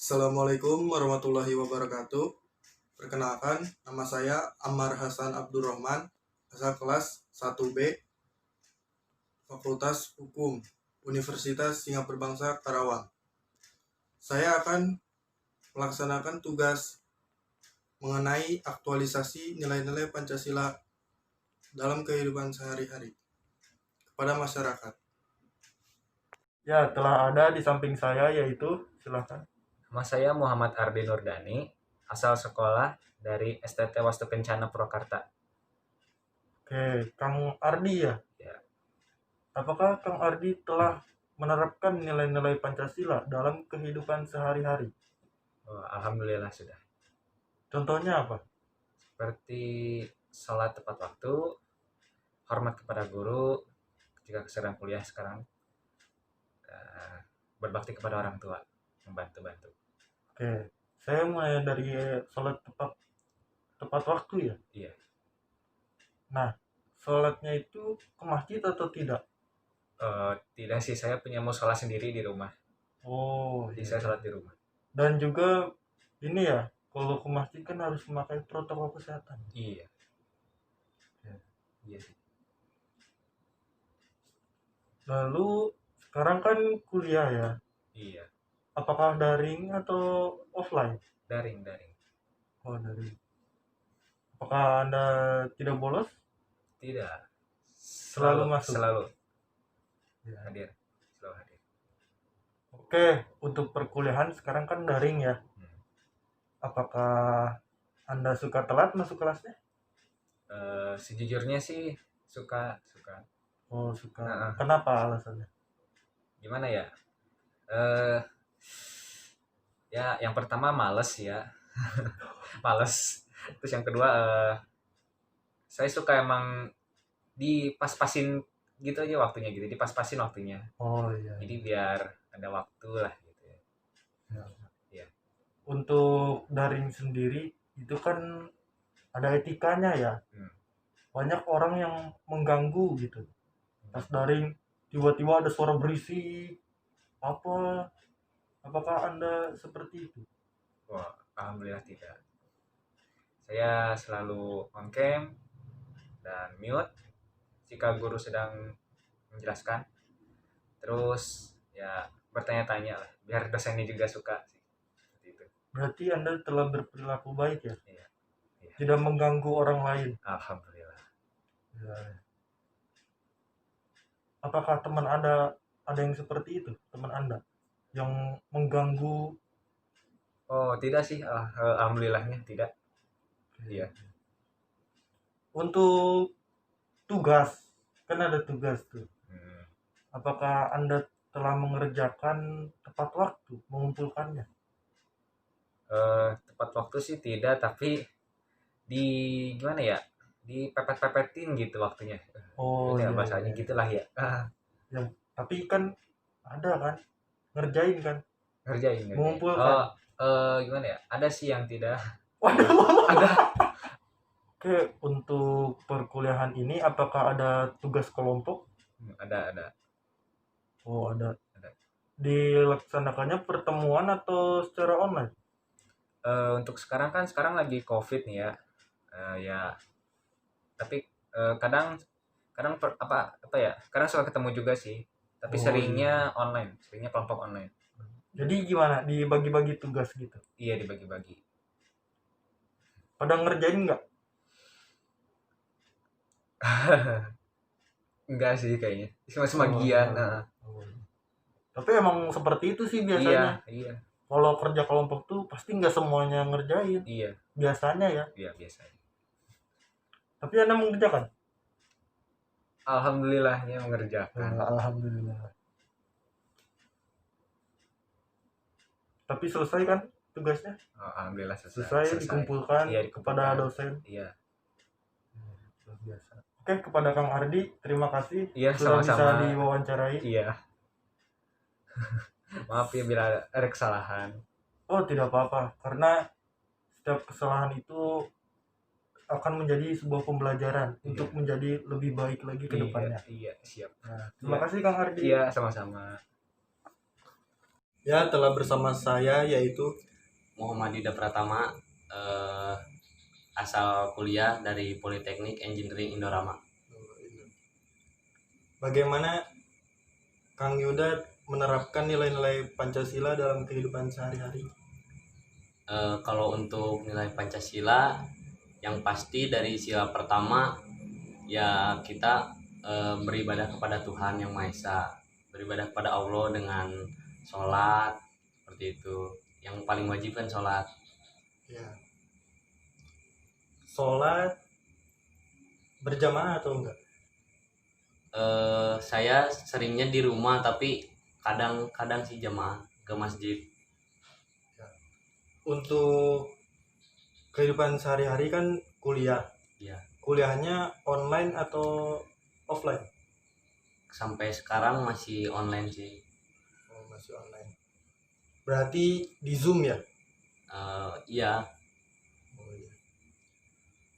Assalamualaikum warahmatullahi wabarakatuh. Perkenalkan, nama saya Ammar Hasan Abdurrahman, asal kelas 1B, Fakultas Hukum, Universitas Singapura Bangsa, Karawang. Saya akan melaksanakan tugas mengenai aktualisasi nilai-nilai Pancasila dalam kehidupan sehari-hari kepada masyarakat. Ya, telah ada di samping saya, yaitu, silakan. Nama saya Muhammad Ardi Nurdani, asal sekolah dari STT Wastu Kencana Purwakarta. Oke, Kang Ardi ya? Ya. Apakah Kang Ardi telah menerapkan nilai-nilai Pancasila dalam kehidupan sehari-hari? Alhamdulillah sudah. Contohnya apa? Seperti sholat tepat waktu, hormat kepada guru ketika sedang kuliah sekarang, berbakti kepada orang tua, membantu-bantu. Oke, saya mulai dari sholat tepat waktu ya? Iya. Nah, sholatnya itu ke masjid atau tidak? Tidak sih, saya punya musola sendiri di rumah. Oh, Jadi iya. saya sholat di rumah. Dan juga ini ya, kalau ke masjid kan harus memakai protokol kesehatan. Iya. Ya. Iya sih. Lalu sekarang kan kuliah ya? Iya. Apakah daring atau offline? Daring. Oh, daring. Apakah Anda tidak bolos? Tidak. Selalu masuk? Selalu Ya. hadir. Selalu hadir. Oke, untuk perkuliahan sekarang kan daring ya. Apakah Anda suka telat masuk kelasnya? Sejujurnya sih suka. Oh, suka. Kenapa alasannya? Gimana ya? Ya yang pertama males ya. Males. Terus yang kedua saya suka emang dipas-pasin gitu aja waktunya gitu, dipas-pasin waktunya. Oh iya. Jadi biar ada waktu lah gitu ya. Ya. Untuk daring sendiri itu kan ada etikanya ya. Banyak orang yang mengganggu gitu. Pas daring tiba-tiba ada suara berisik apakah Anda seperti itu? Wah, alhamdulillah tidak. Saya selalu on cam dan mute jika guru sedang menjelaskan. Terus ya bertanya-tanya lah, biar dosennya juga suka sih. Seperti itu. Berarti Anda telah berperilaku baik ya? Iya. Tidak mengganggu orang lain. Alhamdulillah. Ya. Apakah teman Anda ada yang seperti itu? Teman Anda yang mengganggu? Oh, tidak sih. Alhamdulillahnya tidak. Iya. Untuk tugas, kan ada tugas tuh. Apakah Anda telah mengerjakan tepat waktu mengumpulkannya? Tepat waktu sih tidak, tapi di gimana ya? Dipepet-pepetin gitu waktunya. Oh ya, iya, bahasanya iya. gitulah ya. Ya, tapi kan ada kan ngerjain kan? Ngerjain. Mengumpulkan. Gimana ya? Ada sih yang tidak. Waduh. Ada. Oke, untuk perkuliahan ini apakah ada tugas kelompok? Ada. Oh, ada. Dilaksanakannya pertemuan atau secara online? Untuk sekarang lagi COVID nih ya. Ya, tapi kadang apa ya? Kadang suka ketemu juga sih. Tapi seringnya iya. online, seringnya kelompok online. Jadi gimana? Dibagi-bagi tugas gitu? Iya, dibagi-bagi. Pada ngerjain nggak? Enggak sih kayaknya. Cuma sebagian. Tapi emang seperti itu sih biasanya. Iya. Kalau kerja kelompok tuh pasti nggak semuanya ngerjain. Iya. Biasanya ya. Iya, biasanya. Tapi Anda mengerjakan? Alhamdulillahnya mengerjakan. Alhamdulillah. Tapi selesai kan tugasnya? Alhamdulillah selesai. Dikumpulkan iya, kepada dosen. Iya. Luar biasa. Oke, kepada Kang Ardi, terima kasih Iya, sudah sama-sama. bisa diwawancarai. Iya. Maaf ya bila ada kesalahan. Oh, tidak apa-apa, karena setiap kesalahan itu akan menjadi sebuah pembelajaran untuk menjadi lebih baik lagi ke depannya. Iya, siap. Terima kasih Kang Ardi. Iya, sama-sama. Ya, telah bersama saya yaitu Muhammad Dida Pratama, asal kuliah dari Politeknik Engineering Indorama. bagaimana Kang Yuda menerapkan nilai-nilai Pancasila dalam kehidupan sehari-hari. Kalau untuk nilai Pancasila, yang pasti dari sila pertama ya kita beribadah kepada Tuhan Yang Maha Esa, beribadah kepada Allah dengan sholat seperti itu. Yang paling wajib kan sholat. Ya. Sholat berjamaah atau enggak? Saya seringnya di rumah, tapi kadang-kadang sih jamaah ke masjid. Untuk kehidupan sehari-hari kan kuliah. Ya, Kuliahnya online atau offline? sampai sekarang masih online sih. Oh, masih online. Berarti di Zoom ya? Iya, Oh, iya.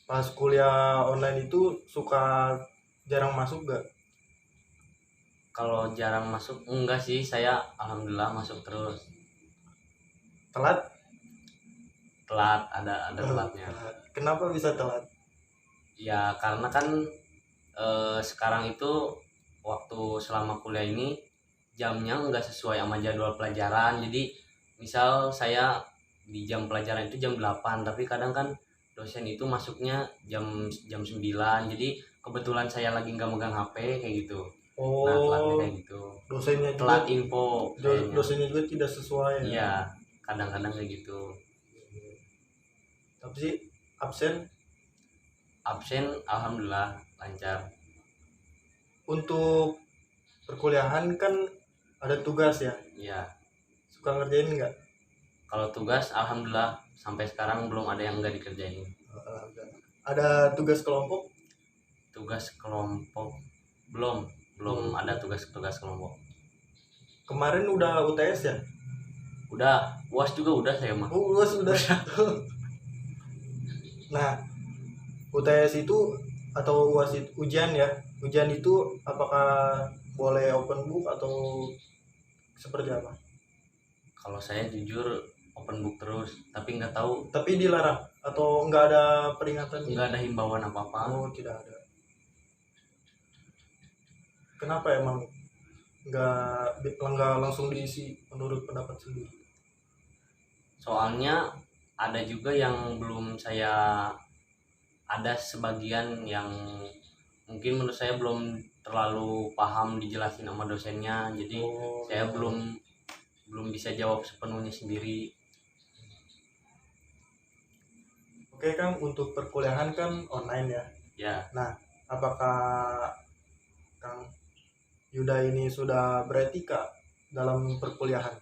Pas kuliah online itu suka jarang masuk gak? kalau jarang masuk enggak sih, saya alhamdulillah masuk terus. Telat? Telat, ada telatnya. Telat. Kenapa bisa telat? Ya karena kan sekarang itu waktu selama kuliah ini jamnya nggak sesuai sama jadwal pelajaran. Jadi misal saya di jam pelajaran itu jam 8, tapi kadang kan dosen itu masuknya jam 9. Jadi kebetulan saya lagi nggak megang HP kayak gitu. Nah, telatnya Oh, kayak gitu. dosennya Telat juga, info kayaknya. dosennya juga tidak sesuai ya? Iya, kadang-kadang kayak gitu. Tapi sih absen. Absen alhamdulillah lancar. Untuk perkuliahan kan ada tugas ya, Iya. suka ngerjain nggak? Kalau tugas alhamdulillah sampai sekarang belum ada yang nggak dikerjain. Ada tugas kelompok? Tugas kelompok belum ada tugas kelompok. Kemarin udah UTS ya? Udah, UAS juga udah saya mah. Oh, UAS udah. Nah, UTS itu atau UAS itu ujian ya? Ujian itu apakah boleh open book atau seperti apa? Kalau saya jujur open book terus, tapi nggak tahu, Tapi dilarang atau nggak ada peringatan? nggak ada himbauan apa-apa. Oh, tidak ada. Kenapa emang nggak langsung diisi menurut pendapat sendiri? Soalnya ada juga yang belum saya, ada sebagian yang mungkin menurut saya belum terlalu paham dijelasin sama dosennya. Jadi saya belum bisa jawab sepenuhnya sendiri. Oke Kang, untuk perkuliahan kan online ya. Ya, Nah, apakah Kang Yuda ini sudah beretika dalam perkuliahan?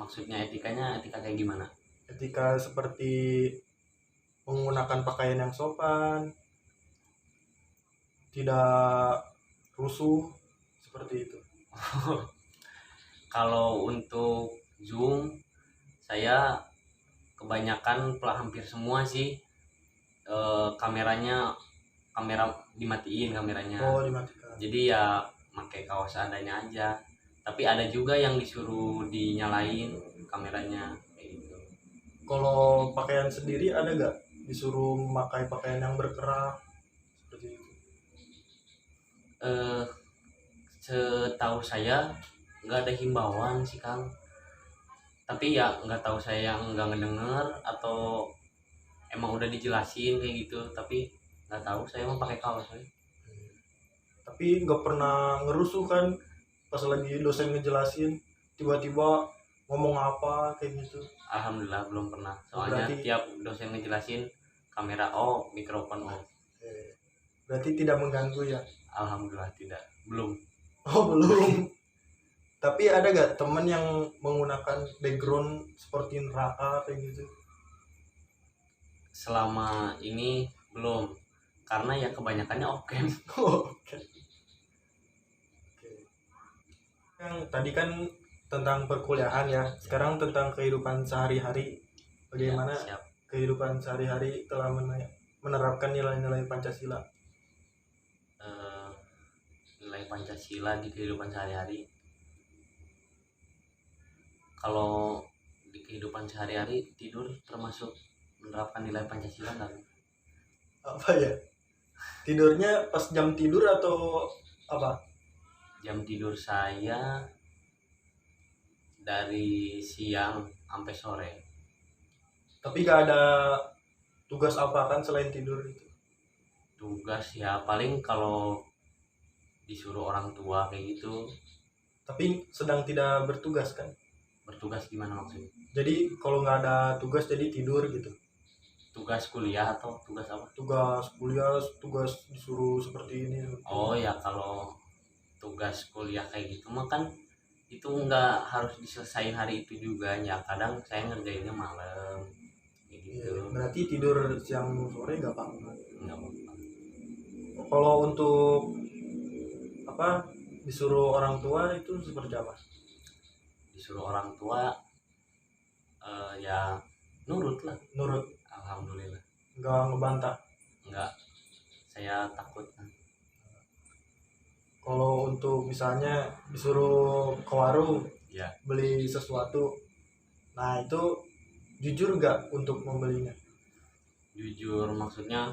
maksudnya etikanya etika kayak gimana? Etika seperti menggunakan pakaian yang sopan, tidak rusuh, seperti itu. Kalau untuk Zoom, saya kebanyakan hampir semua sih kamera dimatiin kameranya. Oh, dimatikan. Jadi ya pakai kaos adanya aja. Tapi ada juga yang disuruh dinyalain kameranya kayak gitu. Kalau pakaian sendiri ada nggak disuruh memakai pakaian yang berkerah seperti itu? Setahu saya nggak ada himbauan sih Kang. Tapi ya nggak tahu, saya yang nggak ngedenger atau emang udah dijelasin kayak gitu. Tapi nggak tahu, saya mau pakai kaos aja. Tapi nggak pernah ngerusuh kan pas lagi dosen ngejelasin tiba-tiba ngomong apa kayak gitu? Alhamdulillah belum pernah. Soalnya Berarti- tiap dosen ngejelasin kamera on, mikrofon on. Berarti tidak mengganggu ya? Alhamdulillah tidak, belum. Oh, belum. Tapi ada gak temen yang menggunakan background seperti neraka kayak gitu? Selama ini belum, karena ya kebanyakannya oke. Oke. Yang tadi kan tentang perkuliahan ya, sekarang tentang kehidupan sehari-hari. Bagaimana Ya, siap. kehidupan sehari-hari telah menerapkan nilai-nilai Pancasila? Nilai Pancasila di kehidupan sehari-hari, Kalau di kehidupan sehari-hari tidur termasuk menerapkan nilai Pancasila nggak? Apa ya? Tidurnya pas jam tidur atau apa? Jam tidur saya dari siang sampai sore. Tapi gak ada tugas apa kan selain tidur itu? Tugas ya paling kalau disuruh orang tua kayak gitu. Tapi sedang tidak bertugas kan? Bertugas gimana maksudnya? Jadi kalau nggak ada tugas jadi tidur gitu. Tugas kuliah atau tugas apa? Tugas kuliah, tugas disuruh seperti ini. Oh ya, kalau tugas kuliah kayak gitu mah kan itu nggak harus diselesain hari itu juga ya, kadang saya ngerjainnya malam kayak Iya, gitu. berarti tidur siang sore nggak apa-apa. Nggak apa-apa. Kalau untuk apa disuruh orang tua itu seperti apa? Disuruh orang tua ya nurut lah, Nurut, alhamdulillah. nggak ngebantah. Nggak, saya takut. Kalau untuk misalnya disuruh ke warung Ya, beli sesuatu, nah itu jujur nggak untuk membelinya? jujur maksudnya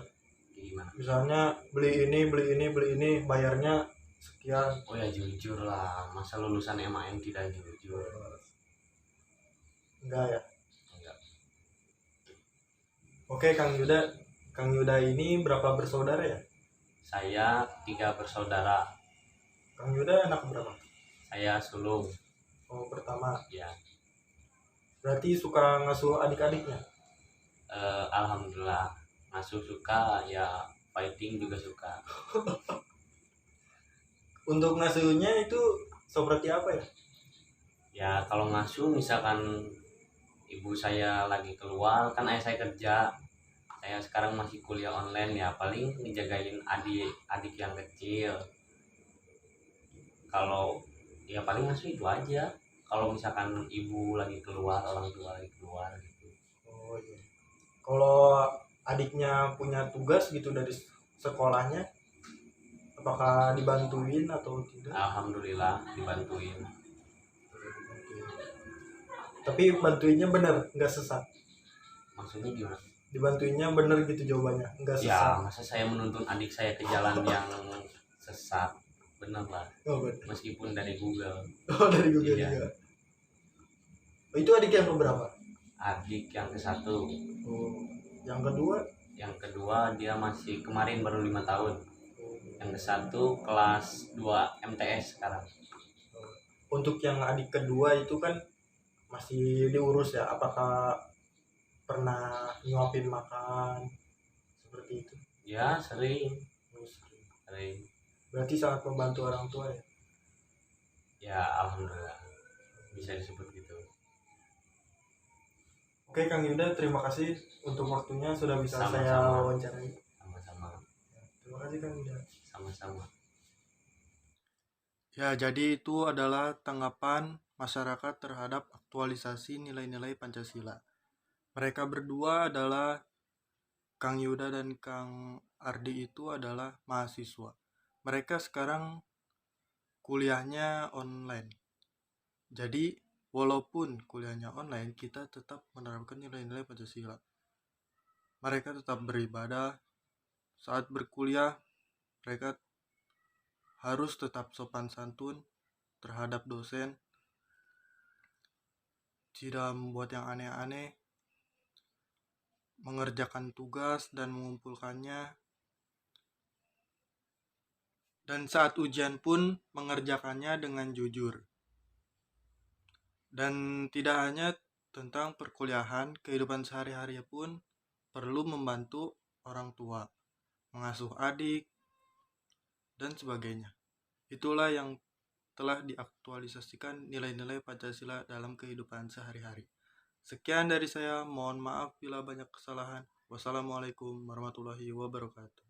gimana? Misalnya beli ini, beli ini, beli ini, bayarnya sekian. Oh ya jujur lah, masa lulusan MAN tidak jujur? Enggak ya? Enggak. Oke, Kang Yuda ini berapa bersaudara ya? Saya 3 bersaudara. Kang Yuda anak berapa? Saya sulung. Oh, pertama. Ya, Berarti suka ngasuh adik-adiknya? alhamdulillah. Ngasuh suka, ya fighting juga suka. Untuk ngasuhnya itu seperti apa ya? Ya kalau ngasuh misalkan ibu saya lagi keluar, kan ayah saya kerja, saya sekarang masih kuliah online, ya paling ngejagain adik yang kecil. Kalau ya paling ngasuh itu aja. Kalau misalkan ibu lagi keluar, orang tua lagi keluar gitu. Oh iya. Kalau adiknya punya tugas gitu dari sekolahnya, apakah dibantuin atau tidak? Alhamdulillah dibantuin. Oke. Tapi bantuinnya bener, nggak sesat. Maksudnya gimana? Dibantuinnya bener gitu jawabannya, nggak Ya sesat. masa saya menuntun adik saya ke jalan yang sesat? Bener lah, Oh, bener. meskipun dari Google. Oh, dari Google Iya. juga. Oh, itu adik yang keberapa? Adik yang ke-1. Oh, yang kedua? Yang kedua dia masih kemarin baru 5 tahun. Oh. Yang ke-1 kelas 2 MTS sekarang. Untuk yang adik kedua itu kan masih diurus ya, apakah pernah nyuapin makan seperti itu? Ya sering. Berarti sangat membantu orang tua ya. Ya alhamdulillah bisa disebut gitu. Oke Kang Yuda, terima kasih untuk waktunya sudah bisa Sama-sama. saya wawancarai. Sama-sama. Terima kasih Kang Yuda. Sama-sama. Ya, jadi itu adalah tanggapan masyarakat terhadap aktualisasi nilai-nilai Pancasila. Mereka berdua adalah Kang Yuda dan Kang Ardi itu adalah mahasiswa. Mereka sekarang kuliahnya online. Jadi, walaupun kuliahnya online, kita tetap menerapkan nilai-nilai Pancasila. Mereka tetap beribadah. Saat berkuliah, mereka harus tetap sopan santun terhadap dosen, tidak membuat yang aneh-aneh, mengerjakan tugas dan mengumpulkannya, dan saat ujian pun mengerjakannya dengan jujur. Dan tidak hanya tentang perkuliahan, kehidupan sehari-hari pun perlu membantu orang tua, mengasuh adik, dan sebagainya. Itulah yang telah diaktualisasikan nilai-nilai Pancasila dalam kehidupan sehari-hari. Sekian dari saya, mohon maaf bila banyak kesalahan. Wassalamualaikum warahmatullahi wabarakatuh.